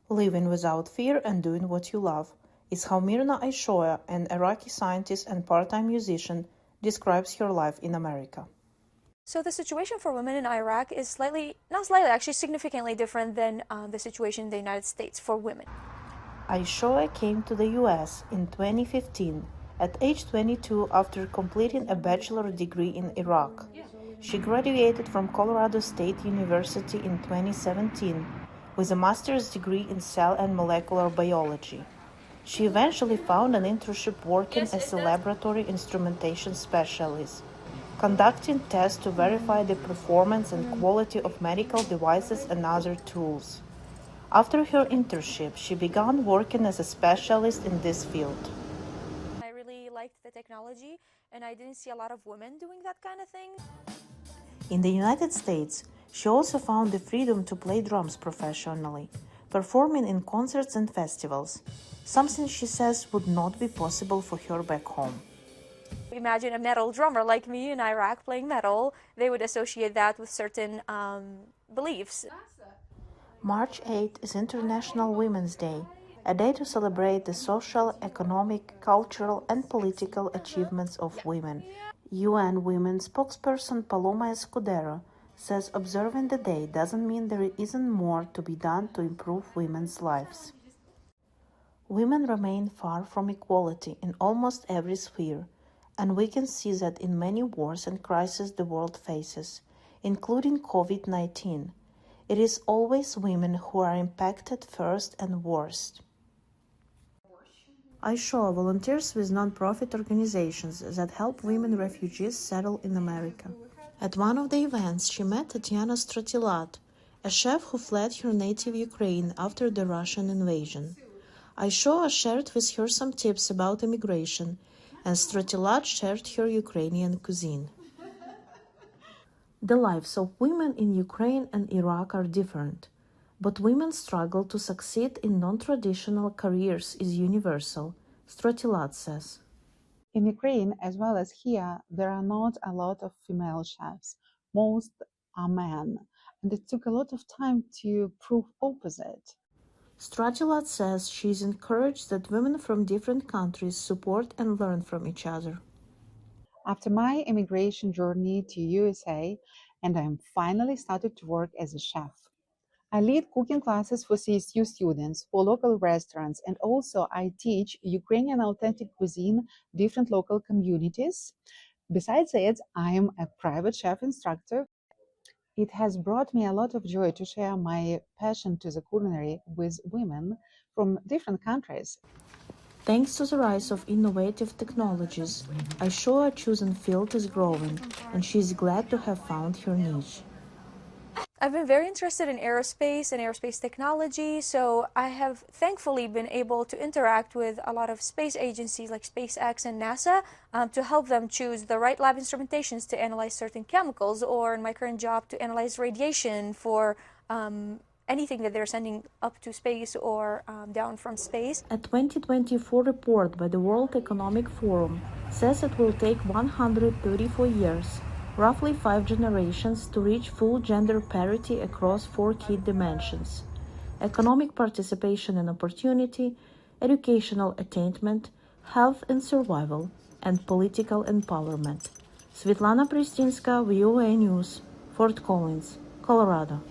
Living without fear and doing what you love is how Mirna Aishoya, an Iraqi scientist and part-time musician, describes her life in America. So the situation for women in Iraq is not slightly, actually significantly different than the situation in the United States for women. Aishoya came to the US in 2015 at age 22 after completing a bachelor degree in Iraq. She graduated from Colorado State University in 2017 with a master's degree in cell and molecular biology. She eventually found an internship working as a laboratory instrumentation specialist, conducting tests to verify the performance and quality of medical devices and other tools. After her internship, she began working as a specialist in this field. I really liked the technology, and I didn't see a lot of women doing that kind of thing. In the United States, she also found the freedom to play drums professionally, performing in concerts and festivals, something she says would not be possible for her back home. Imagine a metal drummer like me in Iraq playing metal. They would associate that with certain beliefs. March 8 is International Women's Day, a day to celebrate the social, economic, cultural, and political achievements of women. UN Women spokesperson Paloma Escudero says observing the day doesn't mean there isn't more to be done to improve women's lives. Women remain far from equality in almost every sphere, and we can see that in many wars and crises the world faces, including COVID-19. It is always women who are impacted first and worst. Aishoya volunteers with non-profit organizations that help women refugees settle in America. At one of the events, she met Tatiana Stratilat, a chef who fled her native Ukraine after the Russian invasion. Aishoya shared with her some tips about immigration, and Stratilat shared her Ukrainian cuisine. The lives of women in Ukraine and Iraq are different, but women's struggle to succeed in non-traditional careers is universal, Stratilat says. In Ukraine, as well as here, there are not a lot of female chefs. Most are men, and it took a lot of time to prove opposite. Stratilat says she is encouraged that women from different countries support and learn from each other. After my immigration journey to USA, and I'm finally started to work as a chef. I lead cooking classes for CSU students, for local restaurants, and also I teach Ukrainian authentic cuisine, different local communities. Besides it, I am a private chef instructor. It has brought me a lot of joy to share my passion to the culinary with women from different countries. Thanks to the rise of innovative technologies, Aishoya's chosen field is growing, and she is glad to have found her niche. I've been very interested in aerospace and aerospace technology, so I have thankfully been able to interact with a lot of space agencies like SpaceX and NASA to help them choose the right lab instrumentations to analyze certain chemicals, or in my current job to analyze radiation for anything that they're sending up to space or down from space. A 2024 report by the World Economic Forum says it will take 134 years, roughly 5 generations, to reach full gender parity across 4 key dimensions: economic participation and opportunity, educational attainment, health and survival, and political empowerment. Svitlana Prystynska, VOA News, Fort Collins, Colorado.